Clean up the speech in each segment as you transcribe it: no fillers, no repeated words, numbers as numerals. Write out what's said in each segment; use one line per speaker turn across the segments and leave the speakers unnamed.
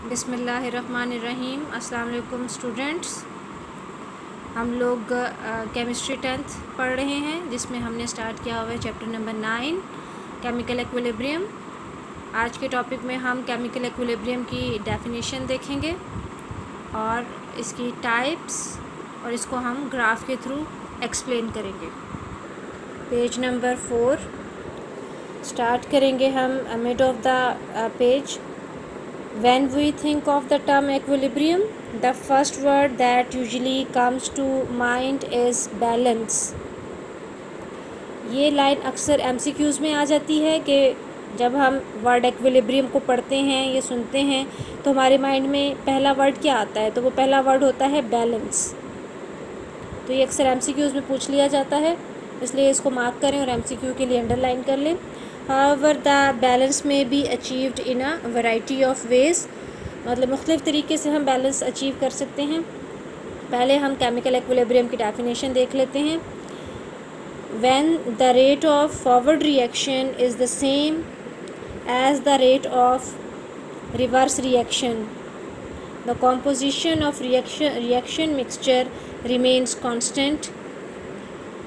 बिस्मिल्लाहिर्रहमानिर्रहीम। अस्सलाम वालेकुम स्टूडेंट्स। हम लोग केमिस्ट्री 10th पढ़ रहे हैं, जिसमें हमने स्टार्ट किया हुआ है चैप्टर नंबर 9 केमिकल एक्विलिब्रियम। आज के टॉपिक में हम केमिकल एक्विलिब्रियम की डेफिनेशन देखेंगे और इसकी टाइप्स, और इसको हम ग्राफ के थ्रू एक्सप्लेन करेंगे। पेज नंबर 4 स्टार्ट करेंगे हम mid of the page. When we think of the term equilibrium, the first word that usually comes to mind is balance. ये लाइन अक्सर MCQs में आ जाती है कि जब हम वर्ड एक्विलिब्रियम को पढ़ते हैं, ये सुनते हैं, तो हमारे माइंड में पहला वर्ड क्या आता है? तो वो पहला वर्ड होता है बैलेंस। तो ये अक्सर MCQs में पूछ लिया जाता है, इसलिए इसको मार्क करें और MCQ के लिए अंडरलाइन कर लें। However, the balance may be achieved in a variety of ways. मतलब मुख्तलिफ़ तरीके से हम बैलेंस अचीव कर सकते हैं। पहले हम केमिकल एक्विलिब्रियम की डेफिनेशन देख लेते हैं। When the rate of forward reaction is the same as the rate of reverse reaction, the composition of reaction mixture remains constant.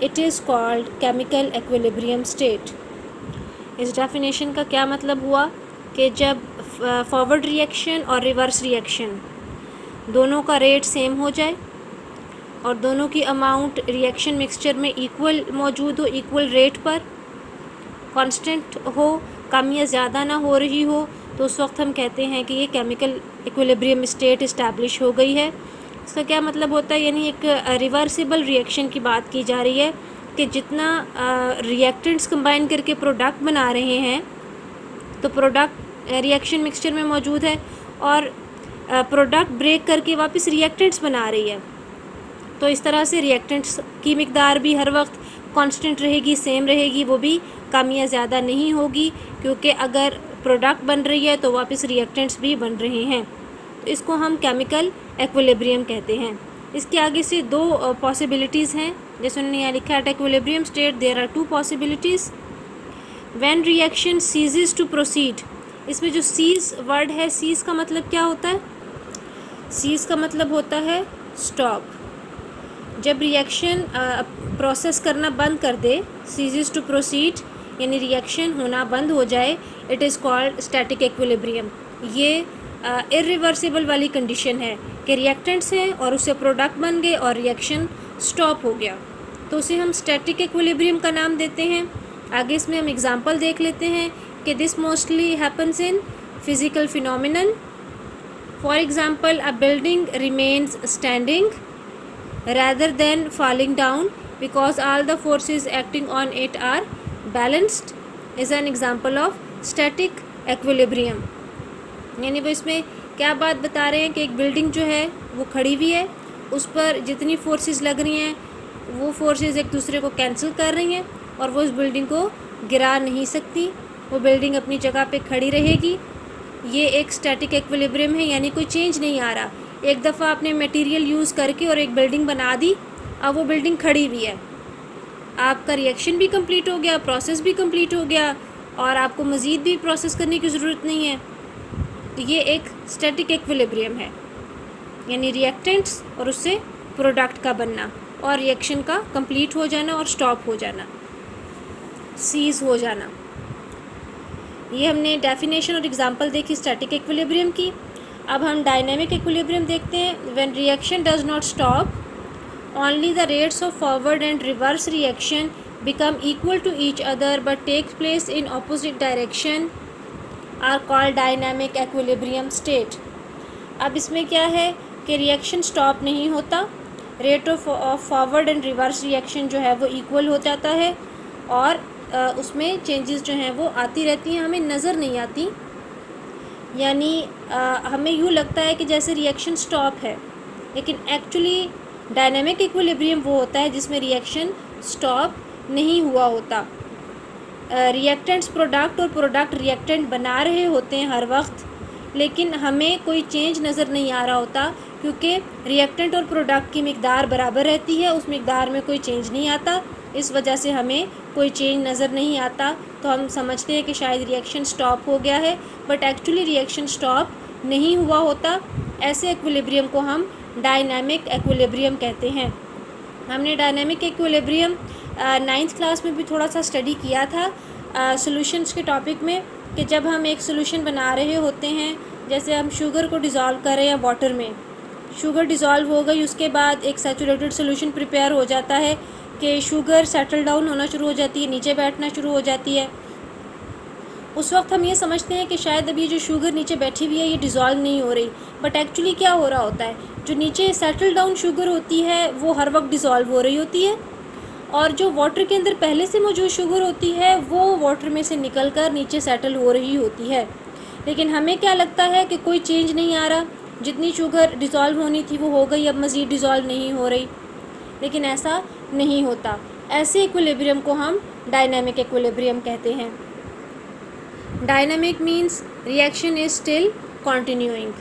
It is called chemical equilibrium state. इस definition का क्या मतलब हुआ कि जब फॉरवर्ड रिएक्शन और reverse reaction दोनों का रेट सेम हो जाए और दोनों की अमाउंट रिएक्शन मिक्सचर में इक्वल मौजूद हो, इक्वल रेट पर कांस्टेंट हो, कम या ज़्यादा ना हो रही हो, तो उस वक्त हम कहते हैं कि ये केमिकल इक्विलिब्रियम स्टेट इस्टेब्लिश हो गई है। इसका क्या मतलब होता है? यानी एक रिवर्सिबल रिएक्शन की बात की जा रही है कि जितना रिएक्टेंट्स कंबाइन करके प्रोडक्ट बना रहे हैं, तो प्रोडक्ट रिएक्शन मिक्सचर में मौजूद है और प्रोडक्ट ब्रेक करके वापस रिएक्टेंट्स बना रही है। तो इस तरह से रिएक्टेंट्स की मिकदार भी हर वक्त कांस्टेंट रहेगी, सेम रहेगी, वो भी कम या ज़्यादा नहीं होगी, क्योंकि अगर प्रोडक्ट बन रही है तो वापस रिएक्टेंट्स भी बन रहे हैं। तो इसको हम केमिकल एक्विलिब्रियम कहते हैं। इसके आगे से दो पॉसिबिलिटीज़ हैं, जैसे उन्होंने यहाँ लिखा है, equilibrium state there are two possibilities. When reaction ceases to proceed, इसमें जो सीज वर्ड है, सीज का मतलब क्या होता है? सीज का मतलब होता है स्टॉप। जब रिएक्शन प्रोसेस करना बंद कर दे, सीजेस टू प्रोसीड यानी रिएक्शन होना बंद हो जाए, it is called static equilibrium. ये इरिवर्सिबल वाली कंडीशन है कि रिएक्टेंट्स हैं और उससे प्रोडक्ट बन गए और रिएक्शन स्टॉप हो गया, तो उसे हम स्टैटिक एक्विलिब्रियम का नाम देते हैं। आगे इसमें हम एग्जांपल देख लेते हैं कि this mostly happens in physical phenomenon. For example, a building remains standing rather than falling down because all the forces acting on it are balanced is an example of static equilibrium। यानी वो इसमें क्या बात बता रहे हैं कि एक बिल्डिंग जो है वो खड़ी हुई है, उस पर जितनी फोर्सेस लग रही हैं वो फोर्सेस एक दूसरे को कैंसिल कर रही हैं और वो उस बिल्डिंग को गिरा नहीं सकती, वो बिल्डिंग अपनी जगह पे खड़ी रहेगी। ये एक स्टैटिक एक्विलिब्रियम है, यानी कोई चेंज नहीं आ रहा। एक दफ़ा आपने मटेरियल यूज़ करके और एक बिल्डिंग बना दी, अब वो बिल्डिंग खड़ी हुई है, आपका रिएक्शन भी कंप्लीट हो गया, प्रोसेस भी कंप्लीट हो गया और आपको मज़ीद भी प्रोसेस करने की ज़रूरत नहीं है। तो ये एक स्टैटिक एक्विलिब्रियम है, यानी रिएक्टेंट्स और उससे प्रोडक्ट का बनना और रिएक्शन का कंप्लीट हो जाना और स्टॉप हो जाना, सीज़ हो जाना। ये हमने डेफिनेशन और एग्जांपल देखी स्टैटिक एक्विलिब्रियम की। अब हम डायनेमिक एक्विलिब्रियम देखते हैं। When reaction does not stop, only the rates of forward and reverse reaction become equal to each other but take place in opposite direction are called dynamic equilibrium state. अब इसमें क्या है कि reaction stop नहीं होता, rate of forward and reverse reaction जो है वो इक्वल हो जाता है और उसमें चेंजेस जो हैं वो आती रहती हैं, हमें नज़र नहीं आती। यानी हमें यूँ लगता है कि जैसे रिएक्शन स्टॉप है, लेकिन एक्चुअली डायनेमिक इक्विलिब्रियम वो होता है जिसमें रिएक्शन स्टॉप नहीं हुआ होता। रिएक्टेंट्स प्रोडक्ट और प्रोडक्ट रिएक्टेंट बना रहे होते हैं हर वक्त, लेकिन हमें कोई चेंज नज़र नहीं आ रहा होता, क्योंकि रिएक्टेंट और प्रोडक्ट की मिकदार बराबर रहती है, उस मिकदार में कोई चेंज नहीं आता। इस वजह से हमें कोई चेंज नज़र नहीं आता, तो हम समझते हैं कि शायद रिएक्शन स्टॉप हो गया है, बट एक्चुअली रिएक्शन स्टॉप नहीं हुआ होता, ऐसे एक्विलिब्रियम को हम डायनामिक एक्विलिब्रियम कहते हैं। हमने डायनामिक एक्विलिब्रियम 9th क्लास में भी थोड़ा सा स्टडी किया था सॉल्यूशंस के टॉपिक में, कि जब हम एक सॉल्यूशन बना रहे होते हैं, जैसे हम शुगर को डिज़ोल्व करें या वाटर में, शुगर डिज़ोल्व हो गई, उसके बाद एक सैचुरेटेड सॉल्यूशन प्रिपेयर हो जाता है कि शुगर सेटल डाउन होना शुरू हो जाती है, नीचे बैठना शुरू हो जाती है। उस वक्त हम ये समझते हैं कि शायद अभी जो शुगर नीचे बैठी हुई है ये डिज़ोल्व नहीं हो रही, बट एक्चुअली क्या हो रहा होता है, जो नीचे सेटल डाउन शुगर होती है वो हर वक्त डिज़ोल्व हो रही होती है, और जो वाटर के अंदर पहले से मौजूद शुगर होती है वो वाटर में से निकल कर नीचे सेटल हो रही होती है। लेकिन हमें क्या लगता है कि कोई चेंज नहीं आ रहा, जितनी शुगर डिज़ोल्व होनी थी वो हो गई, अब मज़ीद डिज़ोल्व नहीं हो रही। लेकिन ऐसा नहीं होता। ऐसे इक्विलिब्रियम को हम डायनामिक इक्विलिब्रियम कहते हैं। Dynamic means reaction is still continuing.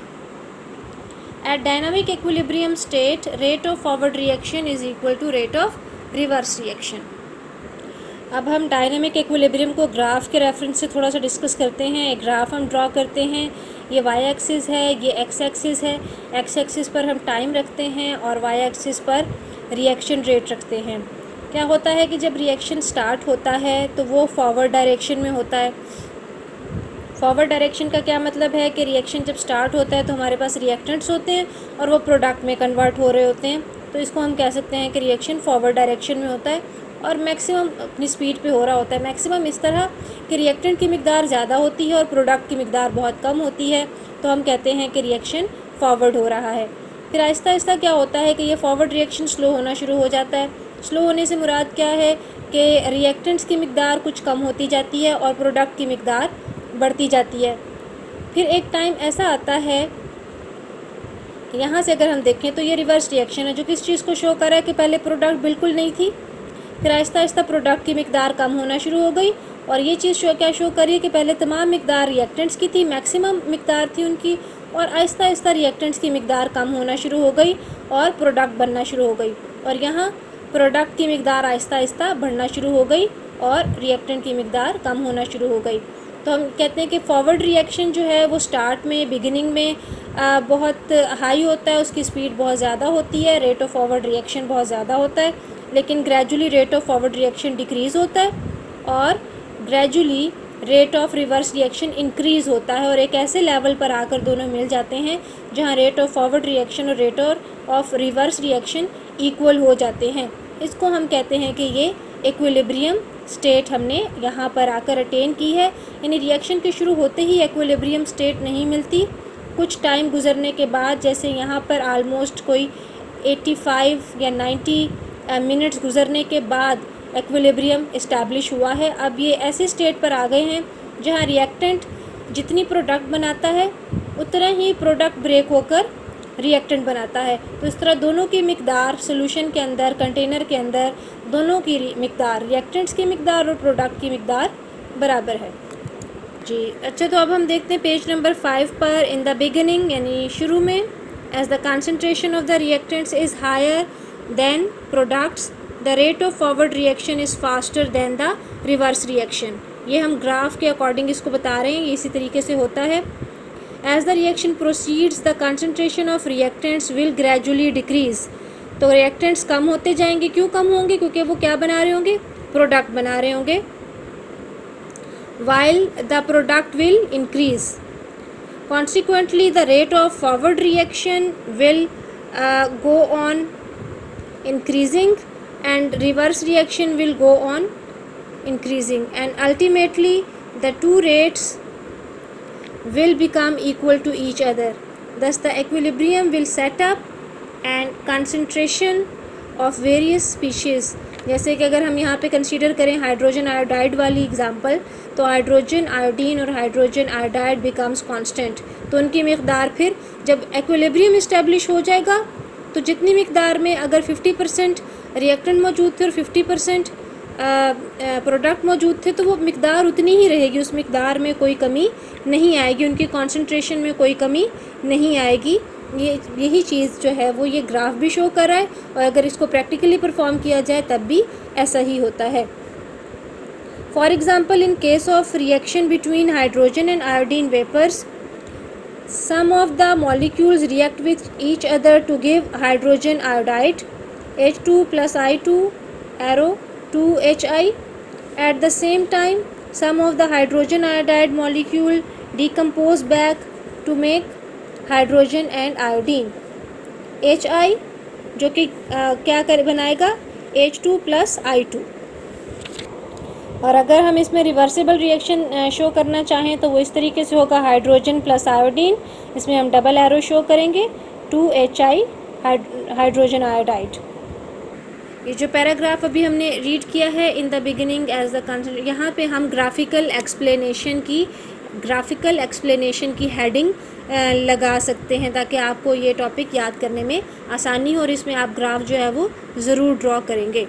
At dynamic equilibrium state, rate of forward reaction is equal to rate of reverse reaction. अब हम डायनामिक इक्विलिब्रियम को ग्राफ के रेफरेंस से थोड़ा सा डिस्कस करते हैं। एक ग्राफ हम ड्रॉ करते हैं, ये वाई एक्सिस है, ये एक्स एक्सिस है। एक्स एक्सिस पर हम टाइम रखते हैं और वाई एक्सिस पर रिएक्शन रेट रखते हैं। क्या होता है कि जब रिएक्शन स्टार्ट होता है तो वो फॉरवर्ड डायरेक्शन में होता है। फॉरवर्ड डायरेक्शन का क्या मतलब है कि रिएक्शन जब स्टार्ट होता है तो हमारे पास रिएक्टेंट्स होते हैं और वो प्रोडक्ट में कन्वर्ट हो रहे होते हैं, तो इसको हम कह सकते हैं कि रिएक्शन फॉरवर्ड डायरेक्शन में होता है और मैक्सिमम अपनी स्पीड पे हो रहा होता है। मैक्सिमम इस तरह कि रिएक्टेंट की मिकदार ज़्यादा होती है और प्रोडक्ट की मिकदार बहुत कम होती है, तो हम कहते हैं कि रिएक्शन फॉरवर्ड हो रहा है। फिर आहिस्ता आहिस्ता क्या होता है कि ये फॉरवर्ड रिएक्शन स्लो होना शुरू हो जाता है। स्लो होने से मुराद क्या है कि रिएक्टेंट्स की मिकदार कुछ कम होती जाती है और प्रोडक्ट की मिकदार बढ़ती जाती है। फिर एक टाइम ऐसा आता है, यहाँ से अगर हम देखें तो ये रिवर्स रिएक्शन है, जो किस चीज़ को शो कर रहा है कि पहले प्रोडक्ट बिल्कुल नहीं थी, फिर आहिस्ता आहिस्ता प्रोडक्ट की मिकदार कम होना शुरू हो गई, और ये चीज़ क्या शो कर रही है कि पहले तमाम मिकदार रिएक्टेंट्स की थी, मैक्सिमम मिकदार थी उनकी, और आहिस्ता आहिस्ता रिएक्टेंट्स की मिकदार कम होना शुरू हो गई और प्रोडक्ट बनना शुरू हो गई, और यहाँ प्रोडक्ट की मिकदार आहिस्ता आहिस्ता बढ़ना शुरू हो गई और रिएक्टेंट की मिकदार कम होना शुरू हो गई। तो हम कहते हैं कि फॉरवर्ड रिएक्शन जो है वो स्टार्ट में, बिगिनिंग में बहुत हाई होता है, उसकी स्पीड बहुत ज़्यादा होती है, रेट ऑफ फॉरवर्ड रिएक्शन बहुत ज़्यादा होता है, लेकिन gradually rate of forward reaction decrease होता है और gradually rate of reverse reaction increase होता है, और एक ऐसे लेवल पर आकर दोनों मिल जाते हैं जहाँ रेट ऑफ फॉरवर्ड रिएक्शन और rate of reverse reaction equal हो जाते हैं। इसको हम कहते हैं कि ये इक्विलिब्रियम स्टेट हमने यहाँ पर आकर अटेन की है। यानी रिएक्शन के शुरू होते ही इक्विलिब्रियम स्टेट नहीं मिलती, कुछ टाइम गुजरने के बाद, जैसे यहाँ पर आलमोस्ट कोई 85 या 90 मिनट्स गुजरने के बाद इक्विलिब्रियम इस्टेब्लिश हुआ है। अब ये ऐसे स्टेट पर आ गए हैं जहाँ रिएक्टेंट जितनी प्रोडक्ट बनाता है उतना ही प्रोडक्ट ब्रेक होकर रिएक्टेंट बनाता है। तो इस तरह दोनों की मिकदार सॉल्यूशन के अंदर, कंटेनर के अंदर, दोनों की मिकदार, रिएक्टेंट्स की मिकदार और प्रोडक्ट की मिकदार बराबर है जी। अच्छा, तो अब हम देखते हैं पेज नंबर 5 पर, इन द बिगिनिंग यानी शुरू में, as the concentration of the reactants is higher than products, the rate of forward reaction is faster than the reverse reaction. ये हम ग्राफ के अकॉर्डिंग इसको बता रहे हैं, ये इसी तरीके से होता है। As the reaction proceeds, the concentration of reactants will gradually decrease. तो reactants कम होते जाएंगे। क्यों कम होंगे? क्योंकि वो क्या बना रहे होंगे? प्रोडक्ट बना रहे होंगे। While the product will increase. Consequently, the rate of forward reaction will go on increasing and reverse reaction will go on increasing, and ultimately the two rates will become equal to each other. Thus the equilibrium will set up and concentration of various species, जैसे कि अगर हम यहाँ पे consider करें hydrogen iodide वाली example, तो hydrogen iodine और हाइड्रोजन आयोडाइड बिकम्स कांस्टेंट, तो उनकी मिकदार फिर जब इक्विलिब्रियम इस्टेब्लिश हो जाएगा तो जितनी मिकदार में अगर 50% रिएक्टेंट मौजूद थे और 50% प्रोडक्ट मौजूद थे तो वो मिकदार उतनी ही रहेगी, उस मिकदार में कोई कमी नहीं आएगी, उनकी कॉन्सेंट्रेशन में कोई कमी नहीं आएगी। यही चीज़ जो है वो ये ग्राफ भी शो कर रहा है, और अगर इसको प्रैक्टिकली परफॉर्म किया जाए तब भी ऐसा ही होता है। For example, in case of reaction between hydrogen and iodine vapours, Some of the molecules react with each other to give hydrogen iodide H2 plus I2 arrow 2HI. At the same time, some of the hydrogen iodide molecule decompose back to make hydrogen and iodine. HI जो कि क्या कर बनाएगा H2 plus I2। और अगर हम इसमें reversible reaction show करना चाहें तो वो इस तरीके से होगा, हाइड्रोजन प्लस आयोडीन, इसमें हम डबल एरो शो करेंगे 2HI हाइड्रोजन आयोडाइड। ये जो पैराग्राफ अभी हमने रीड किया है, in the beginning as the concept, यहाँ पे हम ग्राफिकल एक्सप्लेनेशन की हेडिंग लगा सकते हैं ताकि आपको ये टॉपिक याद करने में आसानी हो, और इसमें आप ग्राफ जो है वो ज़रूर ड्रॉ करेंगे।